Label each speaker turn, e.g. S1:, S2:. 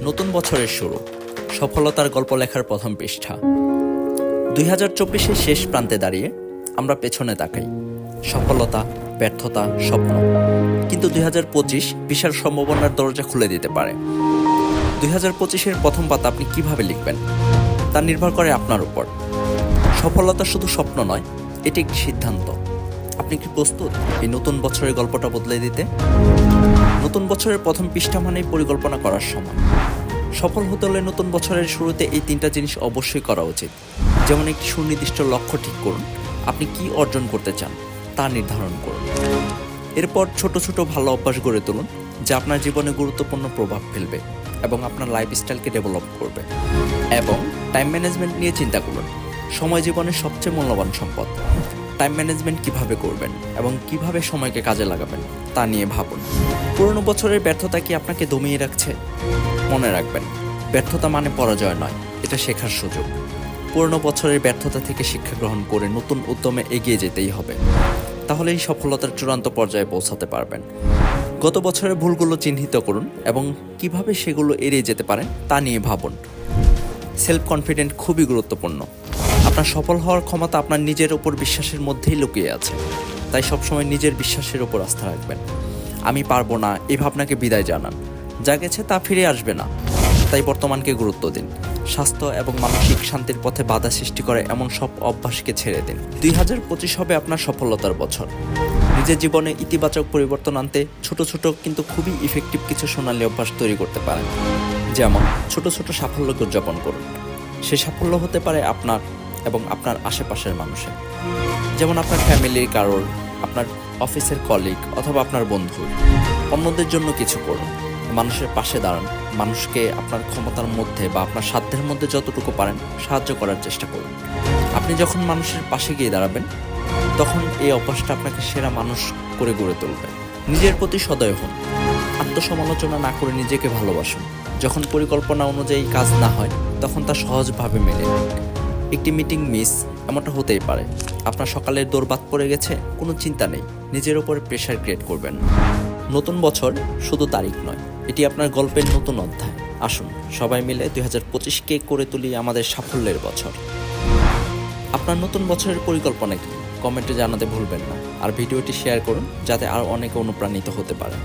S1: নতুন বছরের শুরু, সফলতার গল্প লেখার প্রথম পৃষ্ঠা। 2024-এর শেষ প্রান্তে দাঁড়িয়ে আমরা পেছনে তাকাই, সফলতা, ব্যর্থতা, স্বপ্ন। কিন্তু 2025 বিশাল সম্ভাবনার দরজা খুলে দিতে পারে। 2025-এর প্রথম পাতা আপনি কিভাবে লিখবেন তা নির্ভর করে আপনার উপর। সফলতা শুধু স্বপ্ন নয়, এটি একটি সিদ্ধান্ত। আপনি কি প্রস্তুত এই নতুন বছরের গল্পটা বদলে দিতে? নতুন বছরের প্রথম পৃষ্ঠা মানেই পরিকল্পনা করার সময়। সফল হতে হলে নতুন বছরের শুরুতে এই 3টা জিনিস অবশ্যই করা উচিত। যেমন একটি সুনির্দিষ্ট লক্ষ্য ঠিক করুন, আপনি কি অর্জন করতে চান তা নির্ধারণ করুন। এরপর ছোট ছোট ভালো অভ্যাস গড়ে তুলুন, যা আপনার জীবনে গুরুত্বপূর্ণ প্রভাব ফেলবে এবং আপনার লাইফস্টাইলকে ডেভেলপ করবে। এবং টাইম ম্যানেজমেন্ট নিয়ে চিন্তা করুন। সময় জীবনের সবচেয়ে মূল্যবান সম্পদ। টাইম ম্যানেজমেন্ট কিভাবে করবেন এবং কিভাবে সময়কে কাজে লাগাবেন তা নিয়ে ভাবুন। পুরনো বছরের ব্যর্থতা কি আপনাকে দমিয়ে রাখছে? মনে রাখবেন, ব্যর্থতা মানে পরাজয় নয়, এটা শেখার সুযোগ। পুরনো বছরের ব্যর্থতা থেকে শিক্ষা গ্রহণ করে নতুন উদ্যমে এগিয়ে যেতেই হবে। তাহলেই সফলতার চূড়ান্ত পর্যায়ে পৌঁছাতে পারবেন। গত বছরের ভুলগুলো চিহ্নিত করুন এবং কিভাবে সেগুলো এড়িয়ে যেতে পারেন তা নিয়ে ভাবুন। সেলফ কনফিডেন্ট খুবই গুরুত্বপূর্ণ। আপনার সফল হওয়ার ক্ষমতা আপনার নিজের ওপর বিশ্বাসের মধ্যেই লুকিয়ে আছে। তাই সবসময় নিজের বিশ্বাসের ওপর আস্থা রাখবেন। আমি পারবো না এই ভাবনাকে বিদায় জানান। যা গেছে তা ফিরে আসবে না, তাই বর্তমানকে গুরুত্ব দিন। স্বাস্থ্য এবং মানসিক শান্তির পথে বাধা সৃষ্টি করে এমন সব অভ্যাসকে ছেড়ে দিন। 2025 হবে আপনার সফলতার বছর। নিজের জীবনে ইতিবাচক পরিবর্তন আনতে ছোট ছোট কিন্তু খুবই ইফেক্টিভ কিছু সোনালী অভ্যাস তৈরি করতে পারেন। যেমন ছোট ছোট সাফল্যকে উদযাপন করুন। সে সাফল্য হতে পারে আপনার এবং আপনার আশেপাশের মানুষের, যেমন আপনার ফ্যামিলির কারোর, আপনার অফিসের কলিগ অথবা আপনার বন্ধুর। অন্যদের জন্য কিছু করুন, মানুষের পাশে দাঁড়ান। মানুষকে আপনার ক্ষমতার মধ্যে বা আপনার সাধ্যের মধ্যে যতটুকু পারেন সাহায্য করার চেষ্টা করুন। আপনি যখন মানুষের পাশে গিয়ে দাঁড়াবেন, তখন এই অভ্যাসটা আপনাকে সেরা মানুষ করে গড়ে তুলবে। নিজের প্রতি সদয় হন। আত্মসমালোচনা না করে নিজেকে ভালোবাসুন। যখন পরিকল্পনা অনুযায়ী কাজ না হয়, তখন তা সহজভাবে মেনে নিন। একটি মিটিং মিস, এমনটা হতেই পারে। আপনার সকালের দৌড় বাদ পড়ে গেছে, কোনো চিন্তা নেই। নিজের ওপরে প্রেশার ক্রিয়েট করবেন না। নতুন বছর শুধু তারিখ নয়, এটি আপনার গল্পের নতুন অধ্যায়। আসুন সবাই মিলে 2025-কে করে তুলি আমাদের সাফল্যের বছর। আপনার নতুন বছরের পরিকল্পনা কি? কমেন্টে জানাতে ভুলবেন না। আর ভিডিওটি শেয়ার করুন, যাতে আরও অনেকে অনুপ্রাণিত হতে পারে।